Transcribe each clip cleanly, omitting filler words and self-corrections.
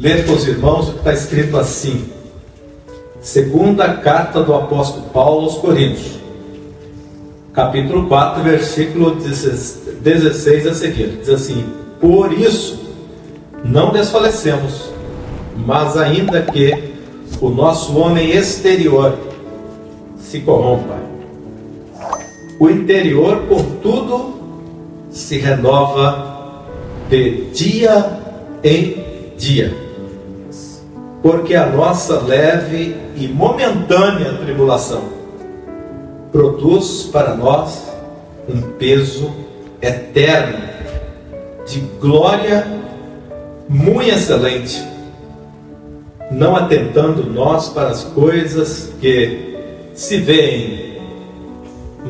ler com os irmãos o que está escrito assim. Segunda carta do apóstolo Paulo aos Coríntios, capítulo 4, versículo 16 a seguir. Diz assim: por isso não desfalecemos, mas ainda que o nosso homem exterior se corrompa, o interior, contudo, se renova de dia em dia, porque a nossa leve e momentânea tribulação produz para nós um peso eterno de glória muito excelente, não atentando nós para as coisas que se veem,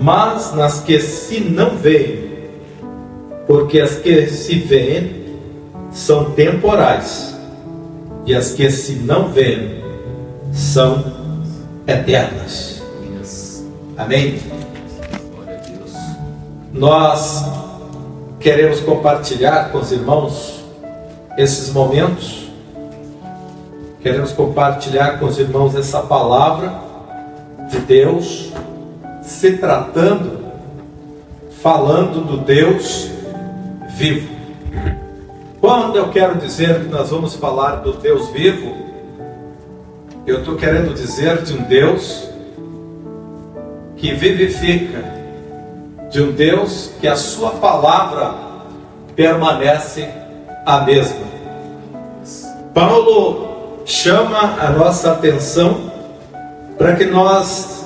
mas nas que se não veem, porque as que se veem são temporais, e as que se não veem são eternas. Amém? Glória a Deus. Nós queremos compartilhar com os irmãos esses momentos, queremos compartilhar com os irmãos essa palavra de Deus, se tratando, falando do Deus vivo. Quando eu quero dizer que nós vamos falar do Deus vivo, eu estou querendo dizer de um Deus que vivifica, de um Deus que a sua palavra permanece a mesma. Paulo chama a nossa atenção para que nós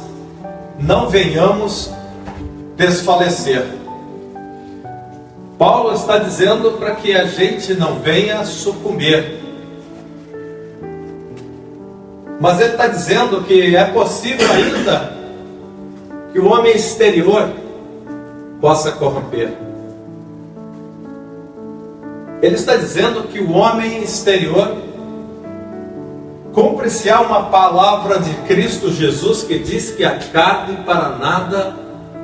não venhamos desfalecer. Paulo está dizendo para que a gente não venha sucumbir. Mas ele está dizendo que é possível ainda que o homem exterior possa corromper. Ele está dizendo que o homem exterior, cumpre-se uma palavra de Cristo Jesus que diz que a carne para nada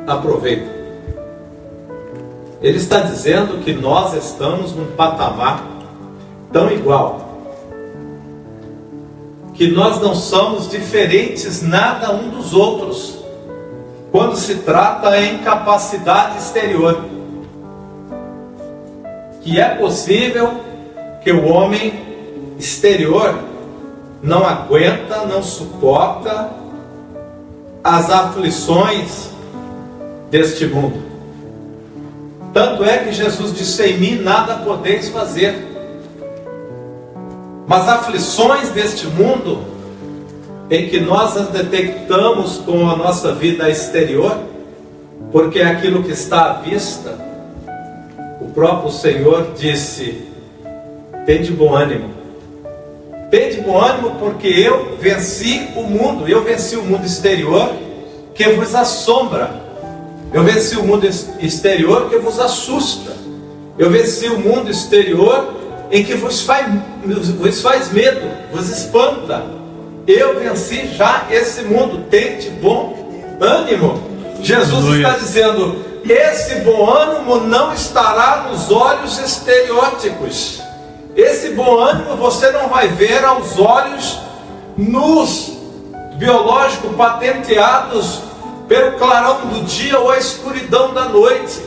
aproveita. Ele está dizendo que nós estamos num patamar tão igual, que nós não somos diferentes nada um dos outros, quando se trata em capacidade exterior, que é possível que o homem exterior não aguenta, não suporta as aflições deste mundo. Tanto é que Jesus disse: em mim nada podeis fazer. Mas aflições deste mundo, em que nós as detectamos com a nossa vida exterior, porque é aquilo que está à vista, o próprio Senhor disse: tende bom ânimo. Tende bom ânimo, porque eu venci o mundo. Eu venci o mundo exterior que vos assombra. Eu venci o mundo exterior que vos assusta. Eu venci o mundo exterior em que vos faz medo, vos espanta. Eu venci já esse mundo. Tende bom ânimo. Jesus está dizendo: esse bom ânimo não estará nos olhos estereótipos. Esse bom ânimo você não vai ver aos olhos nus, biológicos, patenteados pelo clarão do dia ou a escuridão da noite.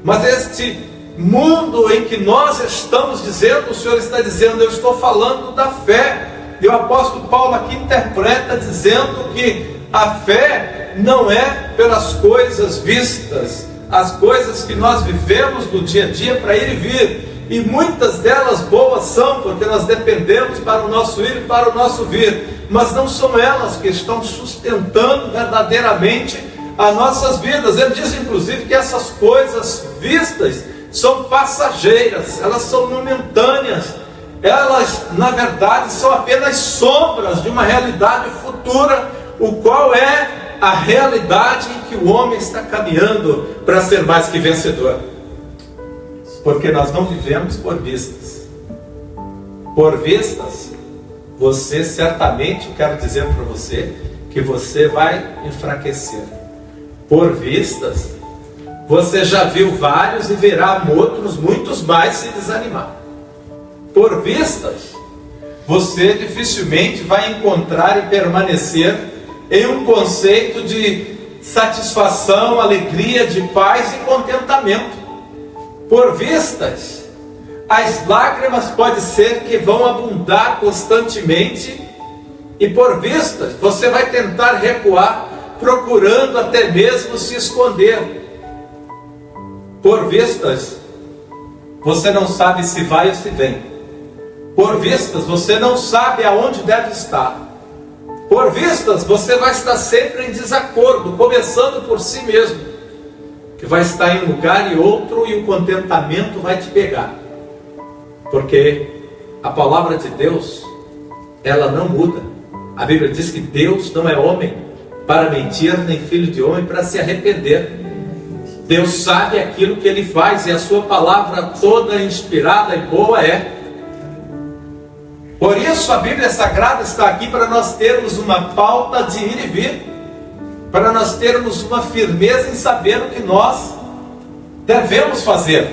Mas este mundo em que nós estamos dizendo, o Senhor está dizendo, eu estou falando da fé. E o apóstolo Paulo aqui interpreta dizendo que a fé não é pelas coisas vistas, as coisas que nós vivemos no dia a dia para ir e vir. E muitas delas boas são, porque nós dependemos para o nosso ir e para o nosso vir. Mas não são elas que estão sustentando verdadeiramente as nossas vidas. Ele diz inclusive que essas coisas vistas são passageiras, elas são momentâneas. Elas, na verdade, são apenas sombras de uma realidade futura, o qual é a realidade em que o homem está caminhando para ser mais que vencedor. Porque nós não vivemos por vistas. Por vistas, você certamente, eu quero dizer para você, que você vai enfraquecer. Por vistas, você já viu vários e verá outros, muitos mais, se desanimar. Por vistas, você dificilmente vai encontrar e permanecer em um conceito de satisfação, alegria, de paz e contentamento. Por vistas, as lágrimas pode ser que vão abundar constantemente, e por vistas, você vai tentar recuar, procurando até mesmo se esconder. Por vistas, você não sabe se vai ou se vem. Por vistas, você não sabe aonde deve estar. Por vistas, você vai estar sempre em desacordo, começando por si mesmo, que vai estar em um lugar e outro, e o contentamento vai te pegar. Porque a palavra de Deus, ela não muda. A Bíblia diz que Deus não é homem para mentir, nem filho de homem para se arrepender. Deus sabe aquilo que Ele faz, e a sua palavra toda inspirada e boa é. Por isso a Bíblia Sagrada está aqui para nós termos uma pauta de ir e vir, para nós termos uma firmeza em saber o que nós devemos fazer.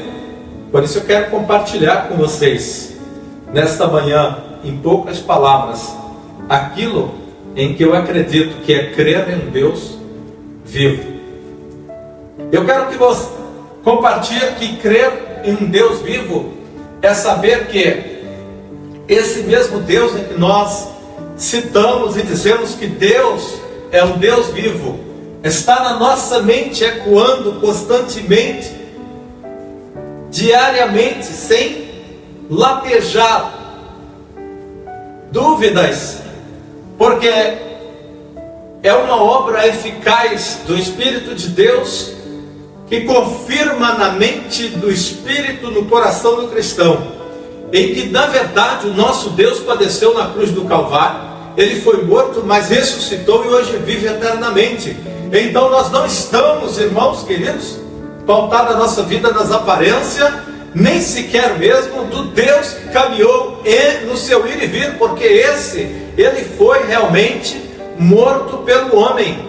Por isso eu quero compartilhar com vocês, nesta manhã, em poucas palavras, aquilo em que eu acredito que é crer em Deus vivo. Eu quero que você compartilhe que crer em Deus vivo é saber que esse mesmo Deus em que nós citamos e dizemos que Deus é um Deus vivo, está na nossa mente ecoando constantemente, diariamente, sem latejar dúvidas, porque é uma obra eficaz do Espírito de Deus que confirma na mente do Espírito, no coração do cristão, em que na verdade o nosso Deus padeceu na cruz do Calvário, Ele foi morto, mas ressuscitou e hoje vive eternamente. Então nós não estamos, irmãos queridos, pautados a nossa vida nas aparências, nem sequer mesmo do Deus que caminhou no seu ir e vir, porque Ele foi realmente morto pelo homem,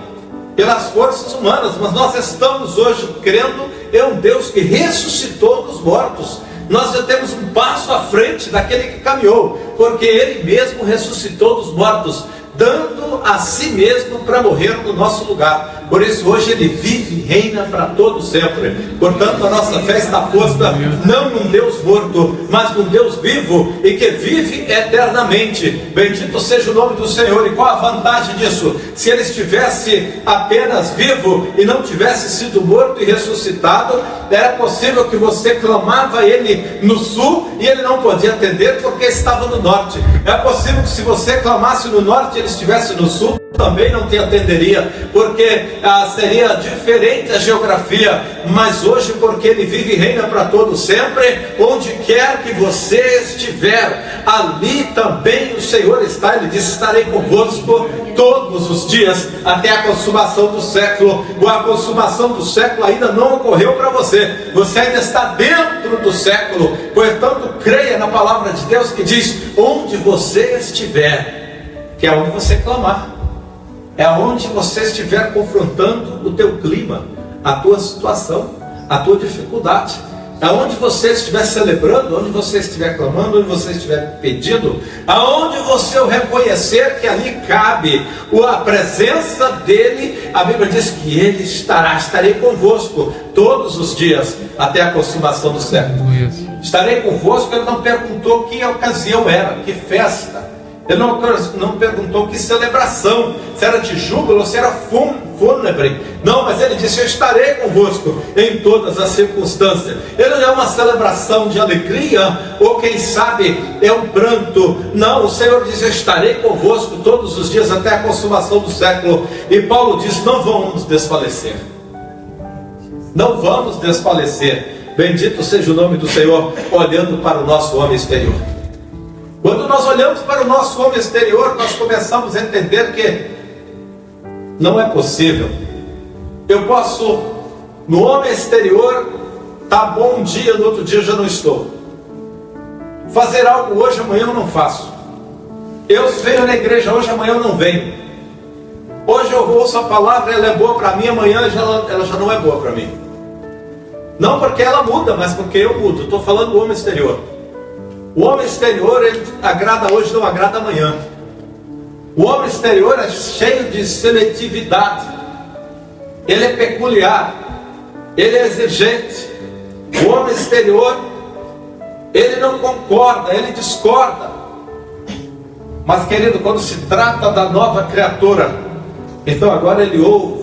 pelas forças humanas, mas nós estamos hoje crendo em um Deus que ressuscitou dos mortos. Nós já temos um passo à frente daquele que caminhou, porque Ele mesmo ressuscitou dos mortos, dando a si mesmo para morrer no nosso lugar. Por isso hoje Ele vive e reina para todo sempre. Portanto a nossa fé está posta não num Deus morto, mas num Deus vivo e que vive eternamente. Bendito seja o nome do Senhor. E qual a vantagem disso? Se Ele estivesse apenas vivo e não tivesse sido morto e ressuscitado, era possível que você clamava Ele no sul e Ele não podia atender porque estava no norte. É possível que se você clamasse no norte e Ele estivesse no sul, também não te atenderia, porque seria diferente a geografia. Mas hoje, porque Ele vive e reina para todo sempre, onde quer que você estiver, ali também o Senhor está. Ele disse: estarei convosco todos os dias até a consumação do século. A consumação do século ainda não ocorreu para você, você ainda está dentro do século. Portanto, creia na palavra de Deus que diz: onde você estiver, que é onde você clamar, é onde você estiver confrontando o teu clima, a tua situação, a tua dificuldade, aonde você estiver celebrando, onde você estiver clamando, onde você estiver pedindo, aonde você o reconhecer que ali cabe a presença dEle, a Bíblia diz que Ele estarei convosco todos os dias até a consumação do século. Estarei convosco. Ele não perguntou que ocasião era, que festa. Ele não perguntou que celebração, se era de júbilo ou se era fúnebre. Não, mas Ele disse: eu estarei convosco em todas as circunstâncias. Ele não é uma celebração de alegria, ou quem sabe é um pranto. Não, o Senhor diz: eu estarei convosco todos os dias até a consumação do século. E Paulo diz: não vamos desfalecer. Não vamos desfalecer. Bendito seja o nome do Senhor, olhando para o nosso homem exterior. Quando nós olhamos para o nosso homem exterior, nós começamos a entender que não é possível. Eu posso, no homem exterior, tá bom um dia, no outro dia eu já não estou. Fazer algo hoje, amanhã eu não faço. Eu venho na igreja hoje, amanhã eu não venho. Hoje eu ouço a palavra, ela é boa para mim, amanhã ela já não é boa para mim. Não porque ela muda, mas porque eu mudo. Estou falando do homem exterior. O homem exterior, ele agrada hoje, não agrada amanhã. O homem exterior é cheio de seletividade. Ele é peculiar. Ele é exigente. O homem exterior, ele não concorda, ele discorda. Mas, querido, quando se trata da nova criatura, então agora ele ouve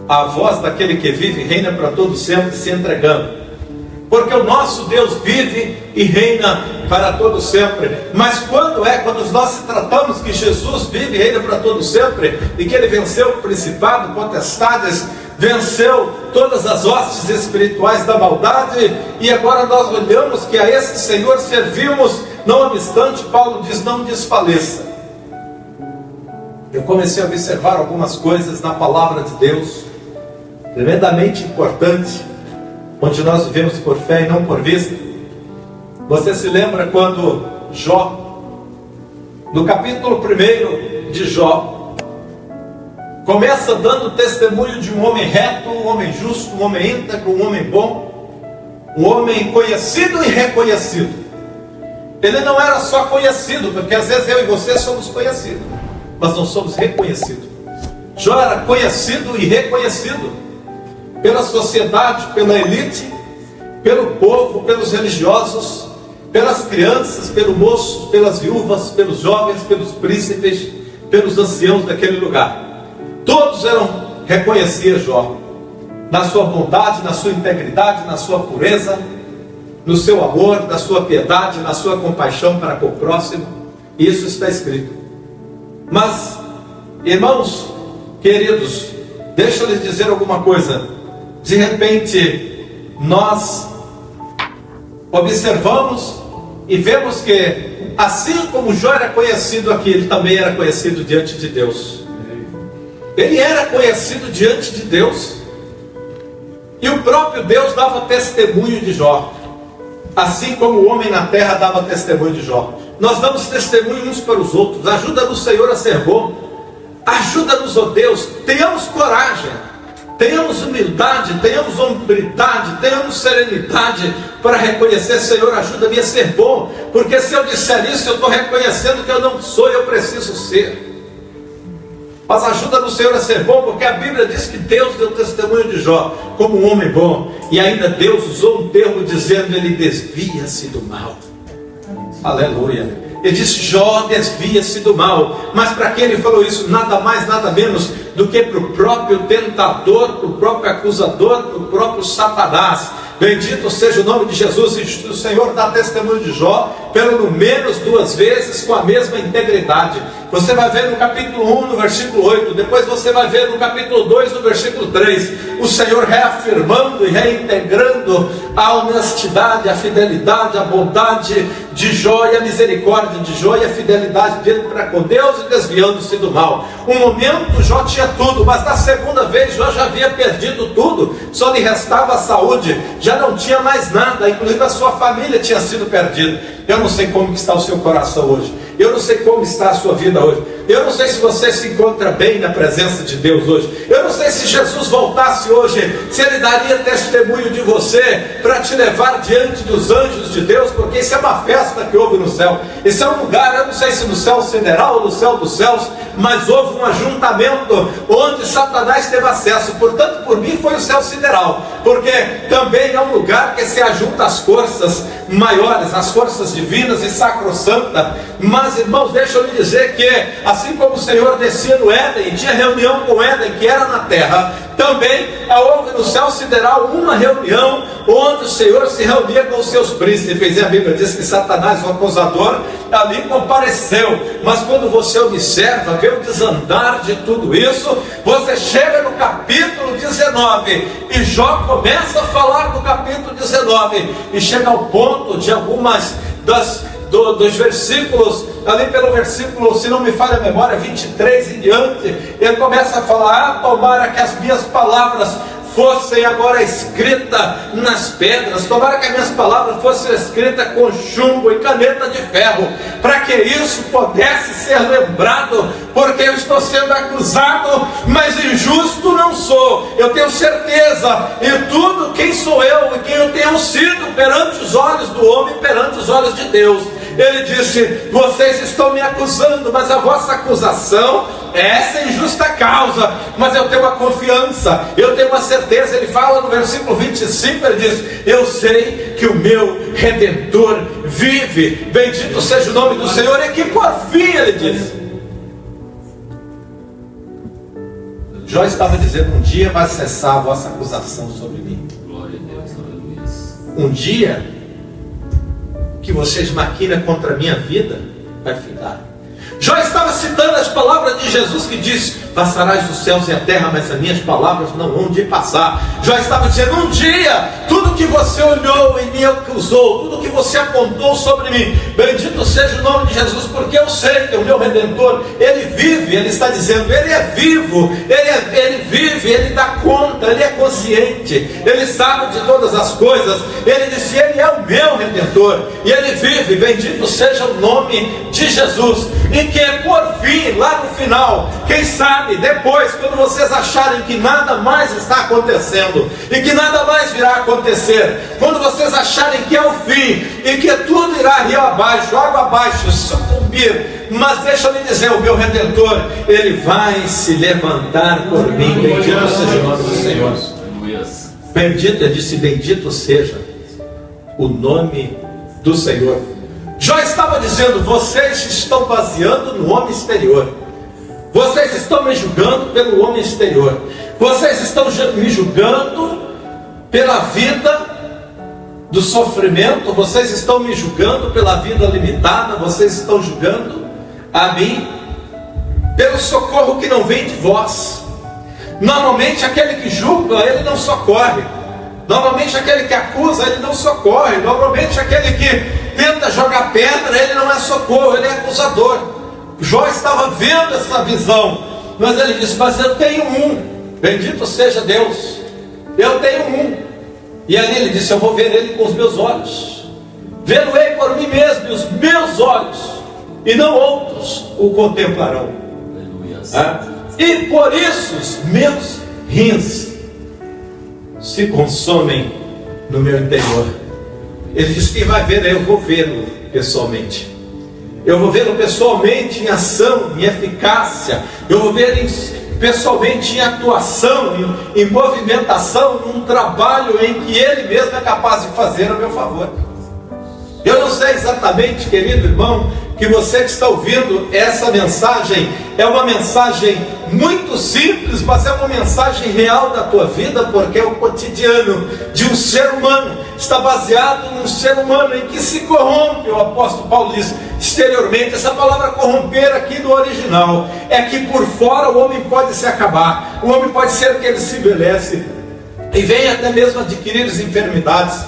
a voz daquele que vive e reina para todo sempre, se entregando. Porque o nosso Deus vive e reina para todo sempre. Mas quando nós tratamos que Jesus vive e reina para todo sempre, e que ele venceu o principado, potestades, venceu todas as hostes espirituais da maldade, e agora nós olhamos que a esse Senhor servimos, não obstante, Paulo diz, não desfaleça. Eu comecei a observar algumas coisas na palavra de Deus, tremendamente importante, onde nós vivemos por fé e não por vista. Você se lembra quando Jó, no capítulo 1 de Jó, começa dando testemunho de um homem reto, um homem justo, um homem íntegro, um homem bom, um homem conhecido e reconhecido. Ele não era só conhecido, porque às vezes eu e você somos conhecidos, mas não somos reconhecidos. Jó era conhecido e reconhecido pela sociedade, pela elite, pelo povo, pelos religiosos, pelas crianças, pelos moços, pelas viúvas, pelos jovens, pelos príncipes, pelos anciãos daquele lugar. Todos reconheciam Jó, na sua bondade, na sua integridade, na sua pureza, no seu amor, na sua piedade, na sua compaixão para com o próximo. Isso está escrito. Mas, irmãos queridos, deixa eu lhes dizer alguma coisa. De repente, nós observamos e vemos que, assim como Jó era conhecido aqui, ele também era conhecido diante de Deus. Ele era conhecido diante de Deus. E o próprio Deus dava testemunho de Jó. Assim como o homem na terra dava testemunho de Jó. Nós damos testemunho uns para os outros. Ajuda-nos, Senhor, a ser bom. Ajuda-nos, ó Deus. Tenhamos coragem. Tenhamos humildade, tenhamos hombridade, tenhamos serenidade para reconhecer, Senhor, ajuda-me a ser bom, porque se eu disser isso, eu estou reconhecendo que eu não sou, eu preciso ser. Mas ajuda-nos, Senhor, a ser bom, porque a Bíblia diz que Deus deu testemunho de Jó como um homem bom, e ainda Deus usou um termo dizendo, ele desvia-se do mal. Aleluia. Ele disse, Jó desvia-se do mal. Mas para quem ele falou isso? Nada mais, nada menos do que para o próprio tentador, para o próprio acusador, para o próprio Satanás. Bendito seja o nome de Jesus. E o Senhor dá testemunho de Jó pelo menos 2 vezes com a mesma integridade. Você vai ver no capítulo 1, no versículo 8. Depois você vai ver no capítulo 2, no versículo 3. O Senhor reafirmando e reintegrando a honestidade, a fidelidade, a bondade de Jó e a misericórdia de Jó e a fidelidade dele para com Deus e desviando-se do mal. Um momento Jó tinha tudo, mas na segunda vez Jó já havia perdido tudo. Só lhe restava a saúde, já não tinha mais nada, inclusive a sua família tinha sido perdida. Eu não sei como está o seu coração hoje. Eu não sei como está a sua vida hoje. Eu não sei se você se encontra bem na presença de Deus hoje. Eu não sei se Jesus voltasse hoje, se Ele daria testemunho de você para te levar diante dos anjos de Deus, porque isso é uma festa que houve no céu. Isso é um lugar, eu não sei se no céu sideral ou no céu dos céus, mas houve um ajuntamento onde Satanás teve acesso. Portanto, por mim foi o céu sideral, porque também é um lugar que se ajunta as forças maiores, as forças divinas e sacrossanta. Mas, irmãos, deixa eu lhe dizer que assim como o Senhor descia no Éden e tinha reunião com Éden, que era na terra, também houve no céu sideral uma reunião onde o Senhor se reunia com os seus príncipes. E a Bíblia diz que Satanás, o acusador, ali compareceu. Mas quando você observa, vê o desandar de tudo isso, você chega no capítulo 19 e Jó começa a falar no capítulo 19 e chega ao ponto de algumas dos versículos, ali pelo versículo, se não me falha a memória, 23 em diante, ele começa a falar: tomara que as minhas palavras fossem agora escritas nas pedras, tomara que as minhas palavras fossem escritas com chumbo e caneta de ferro, para que isso pudesse ser lembrado, porque eu estou sendo acusado, mas injusto não sou, eu tenho certeza, e tudo quem sou eu e quem eu tenho sido perante os olhos do homem, perante os olhos de Deus. Ele disse: vocês estão me acusando, mas a vossa acusação é sem justa causa, mas eu tenho uma confiança, eu tenho uma certeza. Ele fala no versículo 25, ele diz: eu sei que o meu Redentor vive, bendito seja o nome do Senhor. E que por fim ele diz, Jó estava dizendo: um dia vai cessar a vossa acusação sobre mim. Glória a Deus, aleluia. Um dia que vocês maquinam contra a minha vida vai ficar. Jó estava citando as palavras de Jesus que diz: passarás dos céus e a terra, mas as minhas palavras não vão de passar. Jó estava dizendo: um dia, tudo que você olhou e me acusou, tudo que você apontou sobre mim, bendito seja o nome de Jesus, porque eu sei que o meu Redentor, ele vive. Ele está dizendo: ele é vivo, ele vive, ele dá conta, ele é consciente, ele sabe de todas as coisas. Ele disse: ele é o meu Redentor, e ele vive, bendito seja o nome de Jesus. E que por fim, lá no final, quem sabe depois, quando vocês acharem que nada mais está acontecendo e que nada mais virá acontecer, quando vocês acharem que é o fim e que tudo irá rio abaixo, água abaixo, sucumbir, mas deixa eu lhe dizer, o meu Redentor, ele vai se levantar por mim. Bendito seja o nome do Senhor. Bendito, ele disse: bendito seja o nome do Senhor. Jó estava dizendo: vocês estão baseando no homem exterior, vocês estão me julgando pelo homem exterior, vocês estão me julgando pela vida do sofrimento, vocês estão me julgando pela vida limitada, vocês estão julgando a mim pelo socorro que não vem de vós. Normalmente aquele que julga, ele não socorre. Normalmente aquele que acusa, ele não socorre. Normalmente aquele que tenta jogar pedra, ele não é socorro, ele é acusador. Jó estava vendo essa visão, mas ele disse: mas eu tenho um, bendito seja Deus, eu tenho um. E ali ele disse: eu vou ver ele com os meus olhos, vê-lo-ei por mim mesmo, e os meus olhos, e não outros, o contemplarão. E por isso os meus rins se consomem no meu interior. Ele disse: quem vai ver, eu vou vê-lo pessoalmente. Eu vou vê-lo pessoalmente em ação, em eficácia. Eu vou vê-lo pessoalmente em atuação, em movimentação, num trabalho em que ele mesmo é capaz de fazer a meu favor. Eu não sei exatamente, querido irmão, que você que está ouvindo essa mensagem é uma mensagem muito simples, mas é uma mensagem real da tua vida, porque é o cotidiano de um ser humano, está baseado num ser humano em que se corrompe. O apóstolo Paulo diz exteriormente. Essa palavra corromper aqui no original é que por fora o homem pode se acabar, o homem pode ser que ele se envelhece e venha até mesmo adquirir as enfermidades,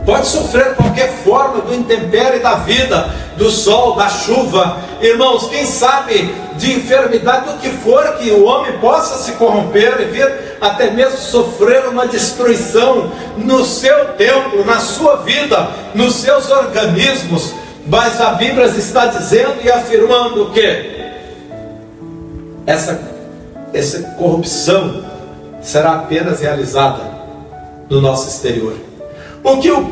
pode sofrer qualquer forma do intempérie da vida, do sol, da chuva. Irmãos, quem sabe de enfermidade, do que for, que o homem possa se corromper e vir até mesmo sofrer uma destruição no seu templo, na sua vida, nos seus organismos. Mas a Bíblia está dizendo e afirmando que essa corrupção será apenas realizada no nosso exterior. O que o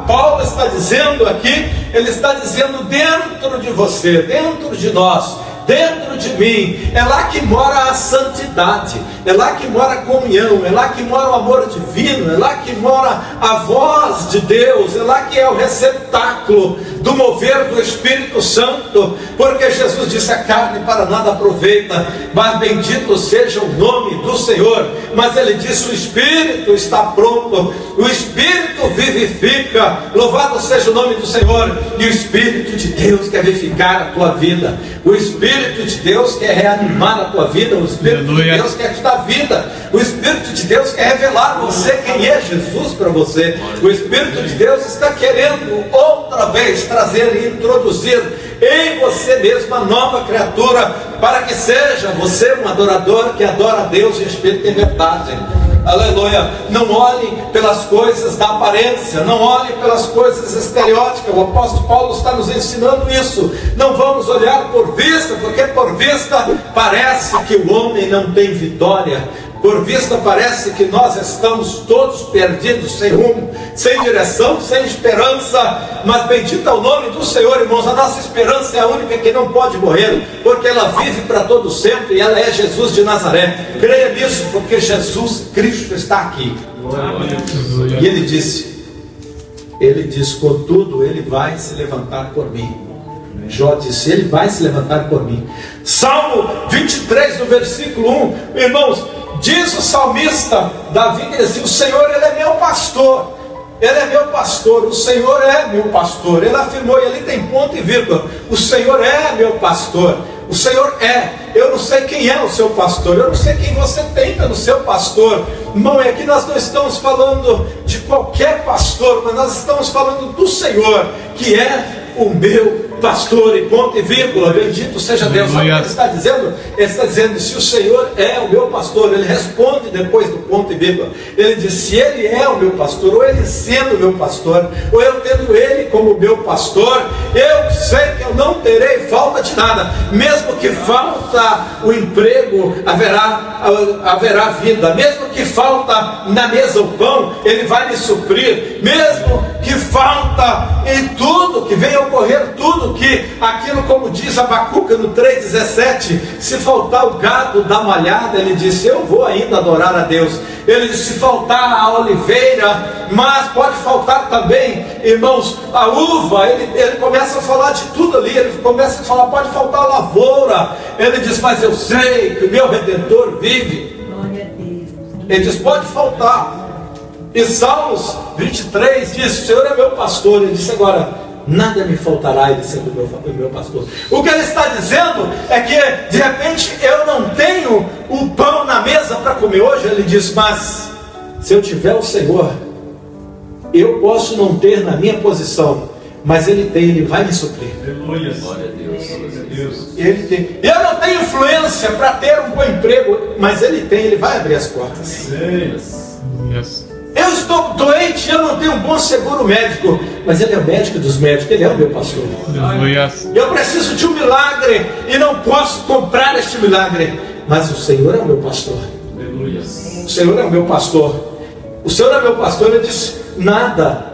Paulo está dizendo aqui, ele está dizendo dentro de você, dentro de nós, dentro de mim, é lá que mora a santidade, é lá que mora a comunhão, é lá que mora o amor divino, é lá que mora a voz de Deus, é lá que é o receptáculo do mover do Espírito Santo, porque Jesus disse: a carne para nada aproveita, mas bendito seja o nome do Senhor. Mas ele disse: o Espírito está pronto, o Espírito vivifica, louvado seja o nome do Senhor. E o Espírito de Deus quer vivificar a tua vida, o Espírito de Deus quer reanimar a tua vida, o Espírito de Deus quer te dar vida, o Espírito de Deus quer revelar a você quem é Jesus para você. O Espírito de Deus está querendo outra vez trazer e introduzir em você mesmo a nova criatura, para que seja você um adorador que adora a Deus em espírito e em verdade. Aleluia. Não olhe pelas coisas da aparência, não olhe pelas coisas estereóticas. O apóstolo Paulo está nos ensinando isso. Não vamos olhar por vista, porque por vista parece que o homem não tem vitória. Por vista parece que nós estamos todos perdidos, sem rumo, sem direção, sem esperança. Mas bendito é o nome do Senhor, irmãos. A nossa esperança é a única que não pode morrer, porque ela vive para todo sempre, e ela é Jesus de Nazaré. Creia nisso, porque Jesus Cristo está aqui. E ele disse, contudo, ele vai se levantar por mim. Jó disse, ele vai se levantar por mim. Salmo 23, no versículo 1, irmãos, diz o salmista Davi, que diz, o Senhor, ele é meu pastor. Ele é meu pastor, o Senhor é meu pastor. Ele afirmou, e ali tem ponto e vírgula, o Senhor é meu pastor. O Senhor é. Eu não sei quem é o seu pastor, eu não sei quem você tem pelo seu pastor. Irmão, é que nós não estamos falando de qualquer pastor, mas nós estamos falando do Senhor, que é o meu pastor, e ponto e vírgula. Bendito seja Deus. Sabe o que ele está dizendo? Ele está dizendo, se o Senhor é o meu pastor, ele responde depois do ponto e vírgula. Ele diz, se ele é o meu pastor, ou ele sendo o meu pastor, ou eu tendo ele como meu pastor, eu sei que eu não terei falta de nada. Mesmo que falta o emprego, haverá vida. Mesmo que falta na mesa o pão, ele vai me suprir. Mesmo que falta em tudo, que venha ocorrer tudo, que aquilo, como diz Abacuque no 3,17, se faltar o gado da malhada, ele disse, eu vou ainda adorar a Deus. Ele disse, se faltar a oliveira, mas pode faltar também, irmãos, a uva. Ele começa a falar de tudo ali. Ele começa a falar, pode faltar a lavoura. Ele diz, mas eu sei que o meu Redentor vive. Glória a Deus. Ele diz, pode faltar. E Salmos 23 diz, o Senhor é meu pastor. Ele disse agora, nada me faltará, ele sendo o meu pastor. O que ele está dizendo é que de repente eu não tenho o pão na mesa para comer hoje. Ele diz, mas se eu tiver o Senhor, eu posso não ter na minha posição, mas ele tem, ele vai me suprir. Glória a Deus. Ele tem. Eu não tenho influência para ter um bom emprego, mas ele tem, ele vai abrir as portas. Eu estou doente, eu não tenho um bom seguro médico, mas ele é o médico dos médicos, ele é o meu pastor. Eu preciso de um milagre e não posso comprar este milagre, mas o Senhor é o meu pastor. O Senhor é o meu pastor. O Senhor é meu pastor. Ele diz, nada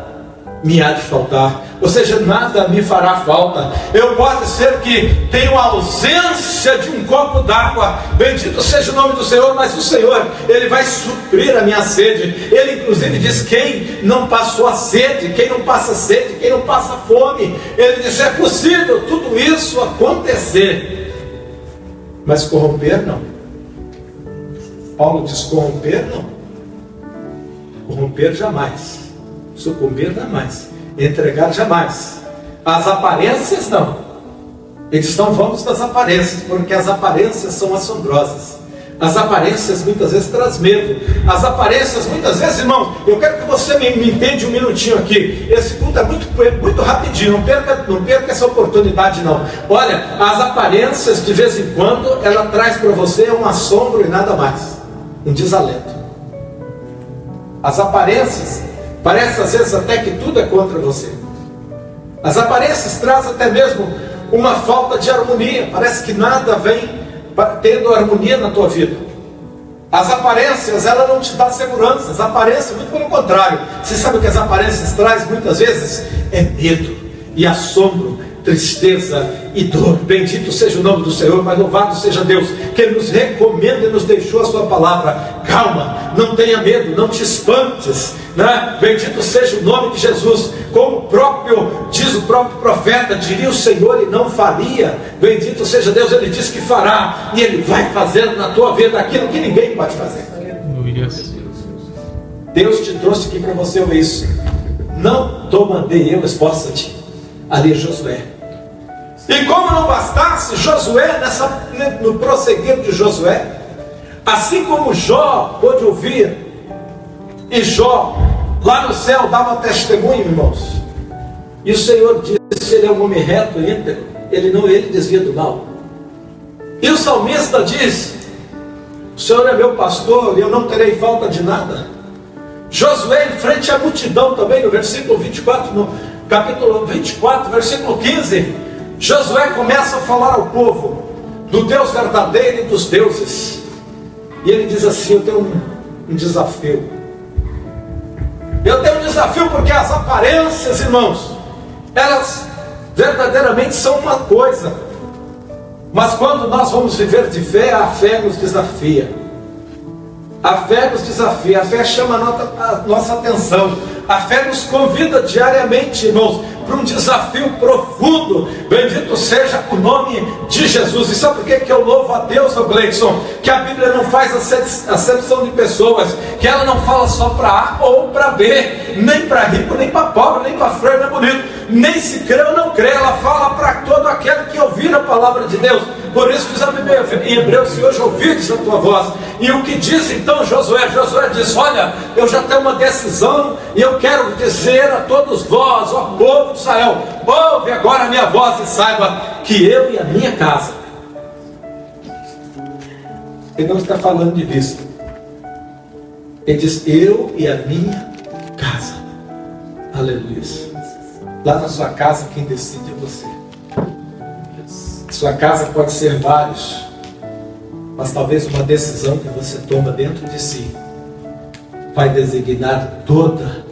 me há de faltar, ou seja, nada me fará falta. Eu posso ser que tenho a ausência de um copo d'água, bendito seja o nome do Senhor, mas o Senhor, ele vai suprir a minha sede. Ele inclusive diz, quem não passou a sede, quem não passa sede, quem não passa fome, ele diz, é possível tudo isso acontecer, mas corromper não. Paulo diz, corromper não. Corromper jamais. Sucumbir jamais, entregar jamais. As aparências não. Eles não vamos das aparências, porque as aparências são assombrosas. As aparências muitas vezes traz medo. As aparências muitas vezes, irmão, eu quero que você me entenda um minutinho aqui. Esse culto é muito rapidinho, não perca essa oportunidade não. Olha, as aparências de vez em quando, ela traz para você um assombro e nada mais, um desalento. As aparências parece às vezes até que tudo é contra você. As aparências trazem até mesmo uma falta de harmonia. Parece que nada vem tendo harmonia na tua vida. As aparências, ela não te dá segurança. As aparências, muito pelo contrário. Você sabe o que as aparências trazem muitas vezes? É medo e assombro, tristeza e dor. Bendito seja o nome do Senhor, mas louvado seja Deus, que Ele nos recomenda e nos deixou a sua palavra. Calma, não tenha medo, não te espantes, né? Bendito seja o nome de Jesus. Como diz o próprio profeta, diria o Senhor e não faria. Bendito seja Deus, Ele diz que fará, e Ele vai fazer na tua vida aquilo que ninguém pode fazer. Deus te trouxe aqui para você ouvir isso. Não te mandei eu, esforça-te. Ali é Josué. E como não bastasse Josué, no prosseguir de Josué, assim como Jó pôde ouvir, e Jó lá no céu dava testemunho, irmãos, e o Senhor disse, ele é um homem reto e íntegro, ele desvia do mal. E o salmista diz, o Senhor é meu pastor e eu não terei falta de nada. Josué em frente à multidão também, no versículo 24, no capítulo 24, versículo 15, Josué começa a falar ao povo do Deus verdadeiro e dos deuses. E ele diz assim: eu tenho um desafio. Eu tenho um desafio porque as aparências, irmãos, elas verdadeiramente são uma coisa, mas quando nós vamos viver de fé, a fé nos desafia. A fé nos desafia, a fé chama a nossa atenção, a fé nos convida diariamente, irmãos, para um desafio profundo. Bendito seja o nome de Jesus. E sabe por que eu louvo a Deus, Gleison? Que a Bíblia não faz acepção de pessoas, que ela não fala só para A ou para B, nem para rico, nem para pobre, nem para feio, nem bonito, nem se crê ou não crê. Ela fala para todo aquele que ouvir a palavra de Deus. Por isso diz a Bíblia em Hebreus: se hoje ouvides a tua voz. E o que diz então Josué? Josué diz: olha, eu já tenho uma decisão, e eu quero dizer a todos vós, ó povo de Israel, ouve agora a minha voz e saiba que eu e a minha casa. Ele não está falando de vista. Ele diz: eu e a minha casa. Aleluia. Lá na sua casa quem decide é você. Sua casa pode ser vários, mas talvez uma decisão que você toma dentro de si vai designar toda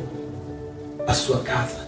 a sua casa.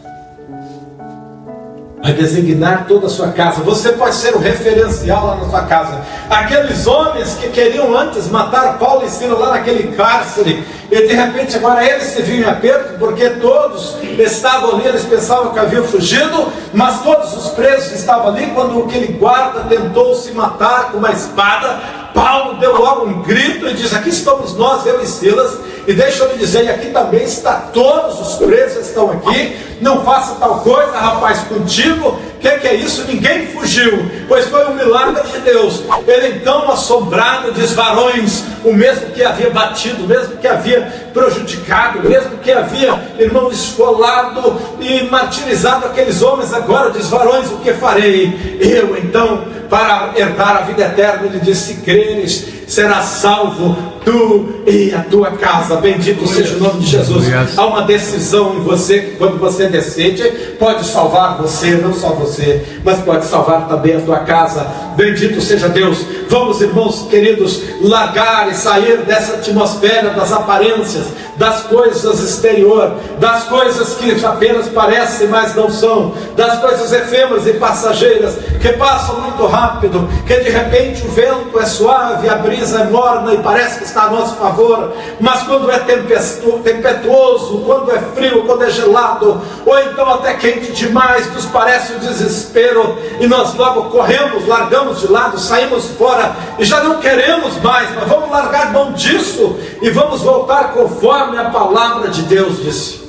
Vai designar toda a sua casa. Você pode ser o referencial lá na sua casa. Aqueles homens que queriam antes matar Paulo e Silas lá naquele cárcere, e de repente agora eles se viram em aperto, porque todos estavam ali, eles pensavam que haviam fugido, mas todos os presos estavam ali. Quando aquele guarda tentou se matar com uma espada, Paulo deu logo um grito e diz: aqui estamos nós, eu e Silas, e deixa eu lhe dizer, e aqui também está, todos os presos estão aqui, não faça tal coisa, rapaz, contigo. O que é isso? Ninguém fugiu, pois foi um milagre de Deus. Ele então, assombrado, diz: varões, o mesmo que havia batido, o mesmo que havia prejudicado, o mesmo que havia, irmão, esfolado e martirizado aqueles homens, agora diz: varões, o que farei? Eu então, para herdar a vida eterna, ele diz: se creres, serás salvo, tu e a tua casa. Bendito seja o nome de Jesus. Há uma decisão em você, que quando você decide, pode salvar você, não só você, mas pode salvar também a tua casa. Bendito seja Deus. Vamos, irmãos queridos, largar e sair dessa atmosfera das aparências, das coisas exterior, das coisas que apenas parecem, mas não são, das coisas efêmeras e passageiras, que passam muito rápido, que de repente o vento é suave, a brisa é morna e parece que está a nosso favor, mas quando é tempestuoso, quando é frio, quando é gelado, ou então até quente demais, nos parece o desespero, e nós logo corremos, largamos de lado, saímos fora, e já não queremos mais, mas vamos largar mão disso, e vamos voltar conforme a palavra de Deus disse.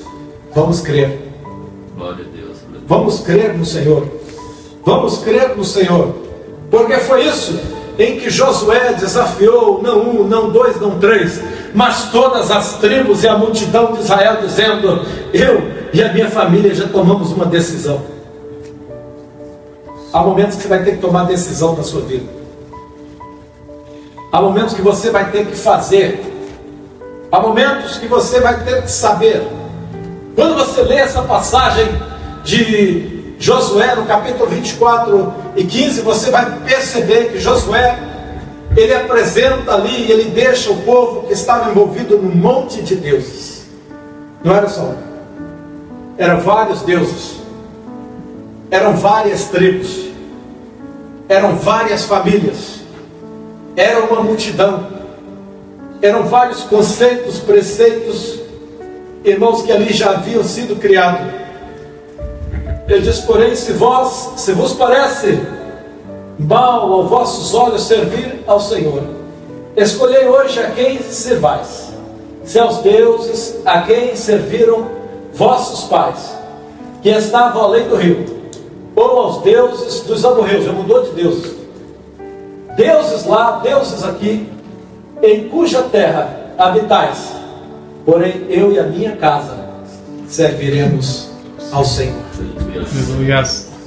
Vamos crer. Glória a Deus. Vamos crer no Senhor. Vamos crer no Senhor. Porque foi isso em que Josué desafiou, não um, não dois, não três, mas todas as tribos e a multidão de Israel, dizendo: eu e a minha família já tomamos uma decisão. Há momentos que você vai ter que tomar decisão na sua vida. Há momentos que você vai ter que fazer. Há momentos que você vai ter que saber. Quando você lê essa passagem de Josué no capítulo 24 e 15, você vai perceber que Josué, ele apresenta ali, ele deixa o povo que estava envolvido num monte de deuses. Não era só um, eram vários deuses, eram várias tribos, eram várias famílias, era uma multidão, eram vários conceitos, preceitos, irmãos, que ali já haviam sido criados. Ele diz: porém, se vos parece mal aos vossos olhos servir ao Senhor, escolhei hoje a quem servais, se aos deuses a quem serviram vossos pais, que estavam além do rio, ou aos deuses dos amorreus. Já mudou de deuses. Deuses lá, deuses aqui, em cuja terra habitais. Porém, eu e a minha casa serviremos ao Senhor.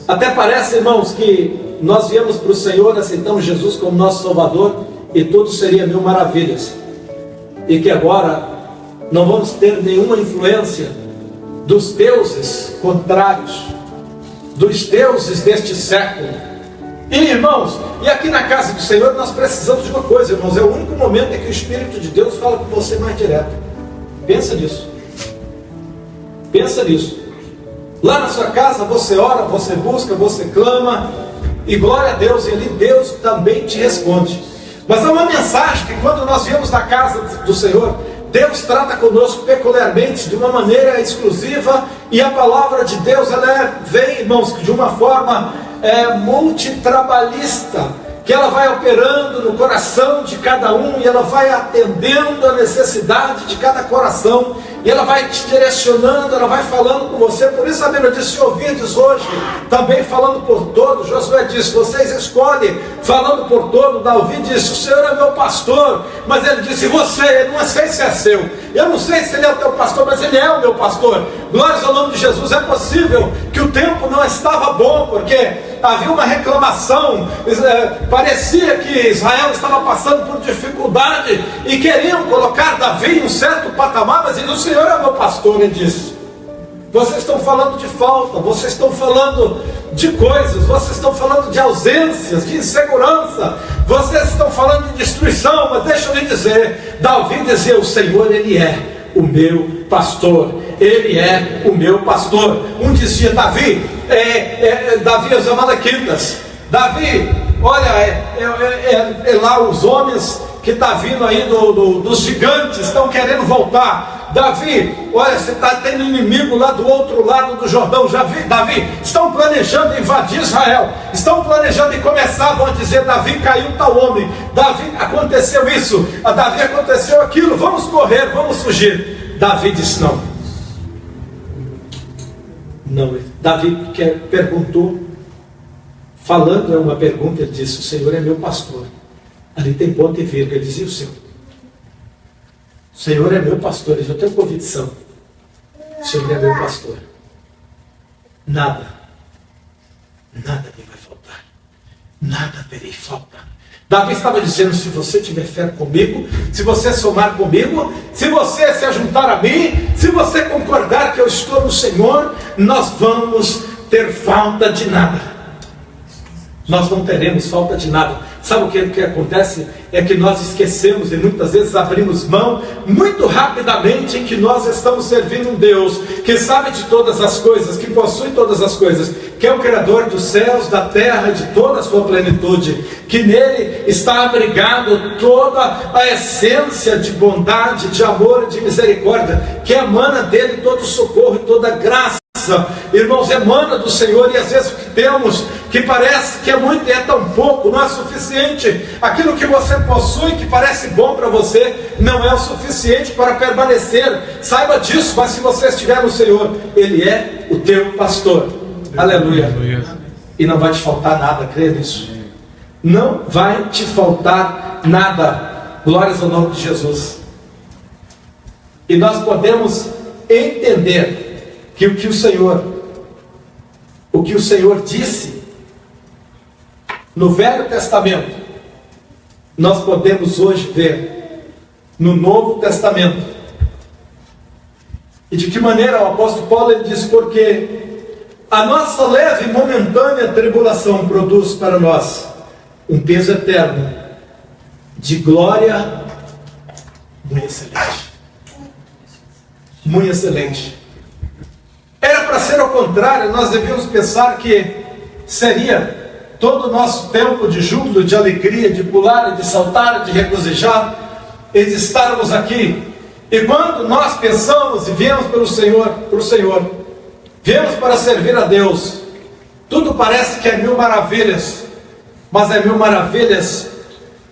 Até parece, irmãos, que nós viemos para o Senhor, aceitamos Jesus como nosso Salvador, e tudo seria mil maravilhas, e que agora não vamos ter nenhuma influência dos deuses contrários, dos deuses deste século, E irmãos, e aqui na casa do Senhor nós precisamos de uma coisa, irmãos, é o único momento em que o Espírito de Deus fala com você mais direto. Pensa nisso. Pensa nisso. Lá na sua casa você ora, você busca, você clama, e glória a Deus, e ali Deus também te responde. Mas há uma mensagem que quando nós viemos na casa do Senhor, Deus trata conosco peculiarmente, de uma maneira exclusiva, e a palavra de Deus ela vem, irmãos, de uma forma multitrabalhista, que ela vai operando no coração de cada um, e ela vai atendendo a necessidade de cada coração, e ela vai te direcionando, ela vai falando com você. Por isso a Bíblia diz: se ouvirdes hoje, também falando por todos. Josué disse: vocês escolhem, falando por todos. Davi disse: o Senhor é meu pastor. Mas ele disse: você, eu não sei se é seu, eu não sei se ele é o teu pastor, mas ele é o meu pastor. Glórias ao nome de Jesus. É possível que o tempo não estava bom, porque havia uma reclamação, parecia que Israel estava passando por dificuldade, e queriam colocar Davi em um certo patamar, mas ele: o Senhor é meu pastor. Ele disse: vocês estão falando de falta, vocês estão falando de coisas, vocês estão falando de ausências, de insegurança, vocês estão falando de destruição, mas deixa eu lhe dizer, Davi dizia: o Senhor, Ele é o meu pastor, Ele é o meu pastor. Um dizia: Davi, Davi os amalequitas, Davi, olha, lá os homens que estão vindo aí dos gigantes, estão querendo voltar. Davi, olha, você está tendo inimigo lá do outro lado do Jordão. Davi, estão planejando invadir Israel, estão planejando e começavam a dizer: Davi, caiu tal homem, Davi, aconteceu isso, a Davi aconteceu aquilo, vamos correr, vamos fugir. Davi disse: não, Davi perguntou, falando é uma pergunta, ele disse: o Senhor é meu pastor. Ali tem ponto e vírgula. Ele dizia: o Senhor é meu pastor. Eu tenho convicção, o Senhor é meu pastor, nada me vai faltar, nada terei falta. Davi estava dizendo: se você tiver fé comigo, se você somar comigo, se você se ajuntar a mim, se você concordar que eu estou no Senhor, nós vamos ter falta de nada. Nós não teremos falta de nada. Sabe o que acontece? É que nós esquecemos e muitas vezes abrimos mão muito rapidamente, em que nós estamos servindo um Deus que sabe de todas as coisas, que possui todas as coisas, que é o Criador dos céus, da terra e de toda a sua plenitude, que nele está abrigado toda a essência de bondade, de amor e de misericórdia, que emana dele todo o socorro e toda a graça. Irmãos, emana do Senhor, e às vezes o que temos, que parece que é muito e é tão pouco, não é suficiente. Aquilo que você possui, que parece bom para você, não é o suficiente para permanecer. Saiba disso. Mas se você estiver no Senhor, Ele é o teu pastor. Aleluia. E não vai te faltar nada, crê nisso. Não vai te faltar nada. Glórias ao nome de Jesus. E nós podemos entender que o que o Senhor disse no Velho Testamento, nós podemos hoje ver no Novo Testamento. E de que maneira? O apóstolo Paulo ele diz: porque a nossa leve e momentânea tribulação produz para nós um peso eterno de glória muito excelente. Muito excelente. Era para ser ao contrário. Nós devíamos pensar que seria todo o nosso tempo de júbilo, de alegria, de pular, de saltar, de regozijar, e de estarmos aqui. E quando nós pensamos e viemos para o Senhor, viemos para servir a Deus, tudo parece que é mil maravilhas, mas é mil maravilhas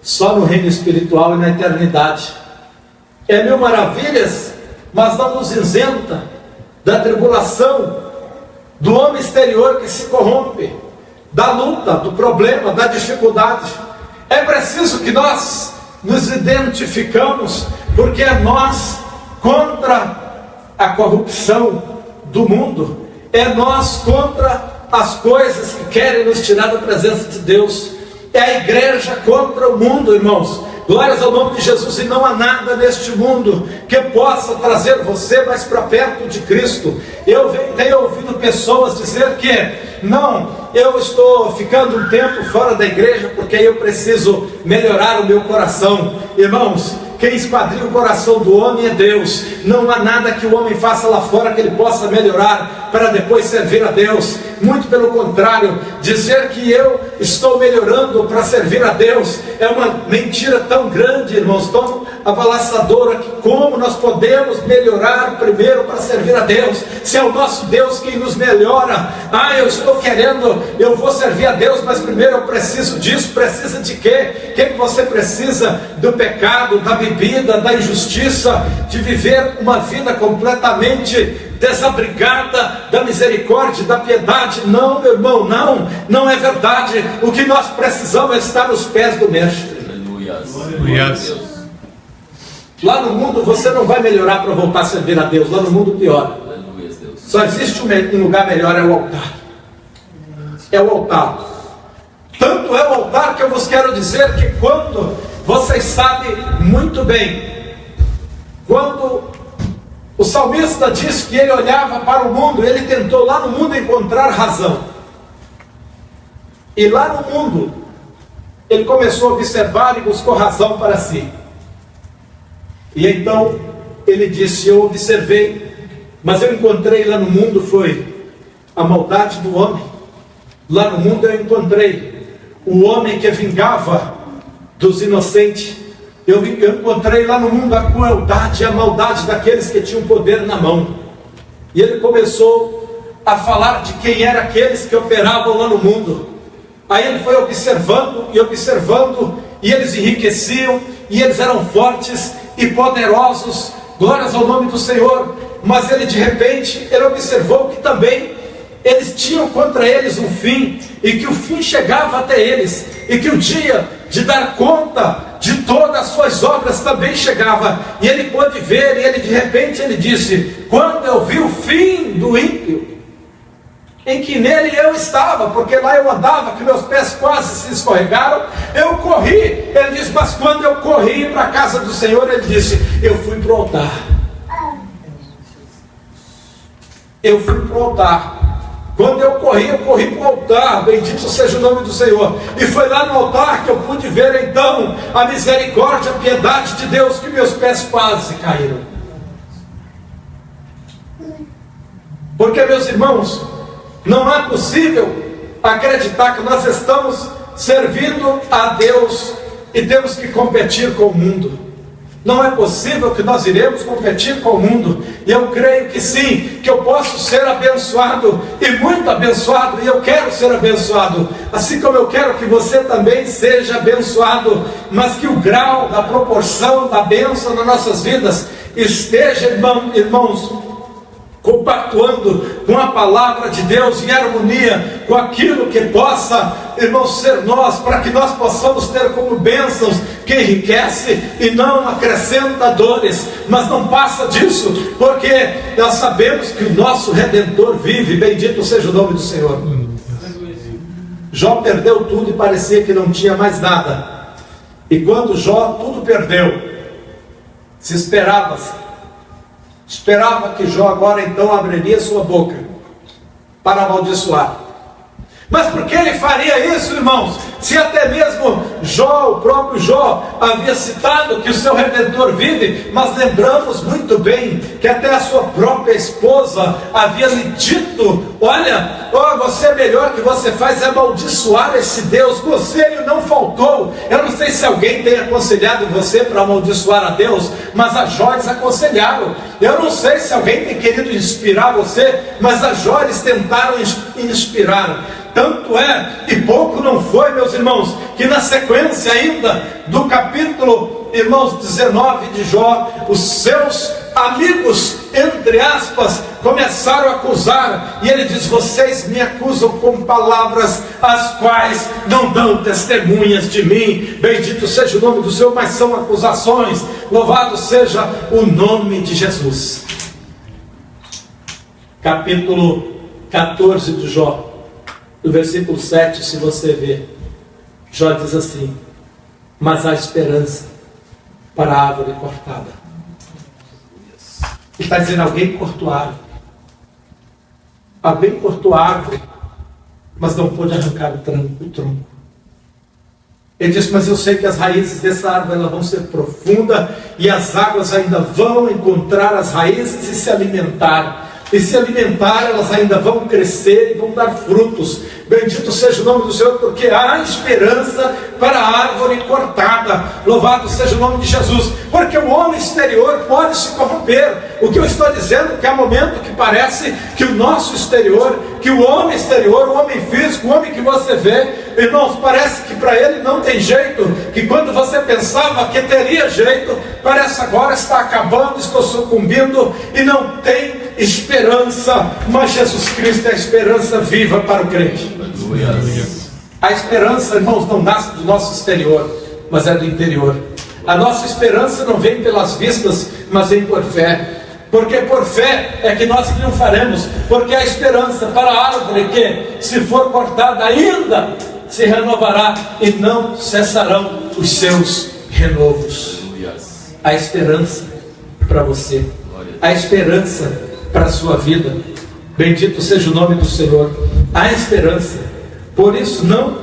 só no reino espiritual e na eternidade. É mil maravilhas, mas não nos isenta da tribulação, do homem exterior que se corrompe, da luta, do problema, da dificuldade. É preciso que nós nos identificamos, porque é nós contra a corrupção do mundo, é nós contra as coisas que querem nos tirar da presença de Deus, é a igreja contra o mundo, irmãos. Glórias ao nome de Jesus. E não há nada neste mundo que possa trazer você mais para perto de Cristo. Eu tenho ouvido pessoas dizer que não, eu estou ficando um tempo fora da igreja porque eu preciso melhorar o meu coração. Irmãos, quem esquadrinha o coração do homem é Deus. Não há nada que o homem faça lá fora que ele possa melhorar para depois servir a Deus. Muito pelo contrário, dizer que eu estou melhorando para servir a Deus é uma mentira tão grande, irmãos, tão avalaçadora, que como nós podemos melhorar primeiro para servir a Deus, se é o nosso Deus quem nos melhora. Eu estou querendo, eu vou servir a Deus, mas primeiro eu preciso disso. Precisa de quê? O que você precisa? Do pecado, da bebida, da injustiça, de viver uma vida completamente desabrigada da misericórdia, da piedade. Não, meu irmão, não é verdade. O que nós precisamos é estar nos pés do Mestre. Aleluia. Lá no mundo você não vai melhorar para voltar a servir a Deus. Lá no mundo piora. Só existe um lugar melhor, é o altar. É o altar. Tanto é o altar que eu vos quero dizer que quando vocês sabem muito bem, quando o salmista diz que ele olhava para o mundo, ele tentou lá no mundo encontrar razão. E lá no mundo, ele começou a observar e buscou razão para si. E então, ele disse, eu observei, mas eu encontrei lá no mundo foi a maldade do homem. Lá no mundo eu encontrei o homem que vingava dos inocentes. Eu encontrei lá no mundo a crueldade e a maldade daqueles que tinham poder na mão. E ele começou a falar de quem eram aqueles que operavam lá no mundo. Aí ele foi observando e observando, e eles enriqueciam, e eles eram fortes e poderosos, glórias ao nome do Senhor. Mas ele de repente, ele observou que também eles tinham contra eles um fim, e que o fim chegava até eles, e que o dia de dar conta de todas as suas obras também chegava. E ele pôde ver, e ele de repente ele disse, quando eu vi o fim do ímpio, em que nele eu estava, porque lá eu andava, que meus pés quase se escorregaram, eu corri. Ele disse, mas quando eu corri para a casa do Senhor, ele disse, eu fui para o altar. Eu fui para o altar. Quando eu corri para o altar, bendito seja o nome do Senhor. E foi lá no altar que eu pude ver então a misericórdia, a piedade de Deus, que meus pés quase caíram. Porque, meus irmãos, não é possível acreditar que nós estamos servindo a Deus e temos que competir com o mundo. Não é possível que nós iremos competir com o mundo. E eu creio que sim, que eu posso ser abençoado, e muito abençoado, e eu quero ser abençoado, assim como eu quero que você também seja abençoado, mas que o grau da proporção da bênção nas nossas vidas esteja, irmãos, compactuando com a palavra de Deus, em harmonia com aquilo que possa, irmãos, ser nós, para que nós possamos ter como bênçãos que enriquece e não acrescenta dores. Mas não passa disso, porque nós sabemos que o nosso Redentor vive, bendito seja o nome do Senhor. Jó perdeu tudo e parecia que não tinha mais nada. E quando Jó tudo perdeu, se esperava que Jó agora então abriria sua boca para amaldiçoar. Mas por que ele faria isso, irmãos? Se até mesmo Jó, o próprio Jó, havia citado que o seu Redentor vive, mas lembramos muito bem que até a sua própria esposa havia lhe dito, olha, você é melhor que você faz é amaldiçoar esse Deus. Conselho não faltou. Eu não sei se alguém tem aconselhado você para amaldiçoar a Deus, mas a Jó eles aconselharam. Eu não sei se alguém tem querido inspirar você, mas a Jó eles tentaram inspirar. Tanto é, e pouco não foi, meus irmãos, que na sequência ainda do capítulo, irmãos, 19 de Jó, os seus amigos, entre aspas, começaram a acusar, e ele diz, vocês me acusam com palavras as quais não dão testemunhas de mim. Bendito seja o nome do Senhor, mas são acusações. Louvado seja o nome de Jesus. Capítulo 14 de Jó, no versículo 7, se você ver, Jó diz assim, mas há esperança para a árvore cortada. Ele está dizendo, alguém cortou a árvore. Alguém cortou a árvore, mas não pôde arrancar o tronco. Ele disse, mas eu sei que as raízes dessa árvore elas vão ser profundas e as águas ainda vão encontrar as raízes e se alimentar. E se alimentar, elas ainda vão crescer e vão dar frutos. Bendito seja o nome do Senhor, porque há esperança para a árvore cortada. Louvado seja o nome de Jesus. Porque o homem exterior pode se corromper. O que eu estou dizendo é que há momento que parece que o nosso exterior, que o homem exterior, o homem físico, o homem que você vê, irmãos, parece que para ele não tem jeito, que quando você pensava que teria jeito, parece agora está acabando, estou sucumbindo e não tem esperança. Mas Jesus Cristo é a esperança viva para o crente. A esperança, irmãos, não nasce do nosso exterior, mas é do interior. A nossa esperança não vem pelas vistas, mas vem por fé. Porque por fé é que nós triunfaremos. Porque a esperança para a árvore que, se for cortada, ainda se renovará e não cessarão os seus renovos. A esperança para você, a esperança para a sua vida. Bendito seja o nome do Senhor. Há esperança. Por isso não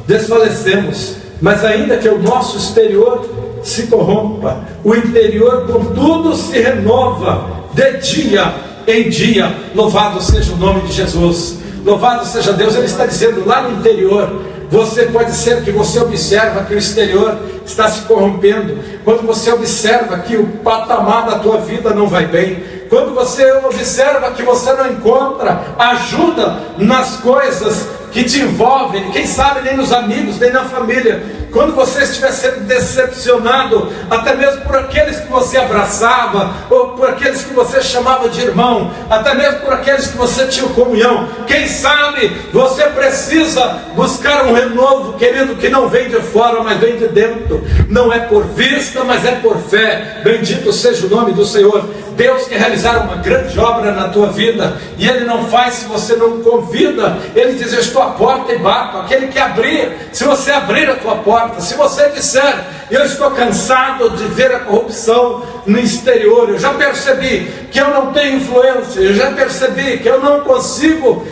desfalecemos. Mas ainda que o nosso exterior se corrompa, o interior contudo se renova de dia em dia. Louvado seja o nome de Jesus. Louvado seja Deus. Ele está dizendo lá no interior. Você pode ser que você observa que o exterior está se corrompendo. Quando você observa que o patamar da tua vida não vai bem. Quando você observa que você não encontra ajuda nas coisas que te envolvem, quem sabe nem nos amigos, nem na família. Quando você estiver sendo decepcionado, até mesmo por aqueles que você abraçava, ou por aqueles que você chamava de irmão, até mesmo por aqueles que você tinha comunhão, quem sabe você precisa buscar um renovo, querido, que não vem de fora, mas vem de dentro. Não é por vista, mas é por fé. Bendito seja o nome do Senhor. Deus quer realizar uma grande obra na tua vida, e Ele não faz se você não convida. Ele diz, eu estou à porta e bato. Aquele que abrir, se você abrir a tua porta, se você disser, eu estou cansado de ver a corrupção no exterior, eu já percebi que eu não tenho influência, eu já percebi que eu não consigo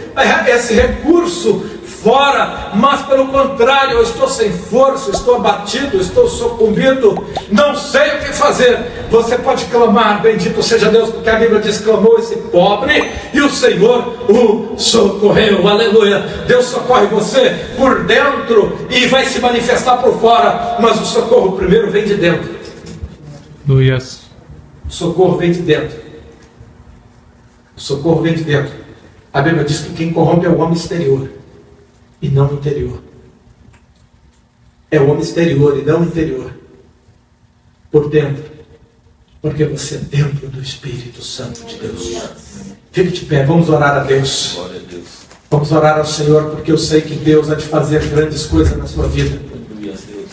esse recurso fora, mas pelo contrário, eu estou sem força, estou abatido, estou sucumbido, não sei o que fazer. Você pode clamar, bendito seja Deus, porque a Bíblia diz, clamou esse pobre e o Senhor o socorreu. Aleluia. Deus socorre você por dentro e vai se manifestar por fora, mas o socorro primeiro vem de dentro. Yes. O socorro vem de dentro. O socorro vem de dentro. A Bíblia diz que quem corrompe é o homem exterior e não o interior. É o homem exterior e não o interior. Por dentro. Porque você é dentro do Espírito Santo de Deus. Fique de pé, vamos orar a Deus. Vamos orar ao Senhor, porque eu sei que Deus há de fazer grandes coisas na sua vida.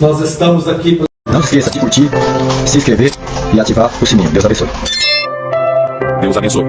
Nós estamos aqui. Não esqueça de curtir, se inscrever e ativar o sininho. Deus abençoe. Deus abençoe.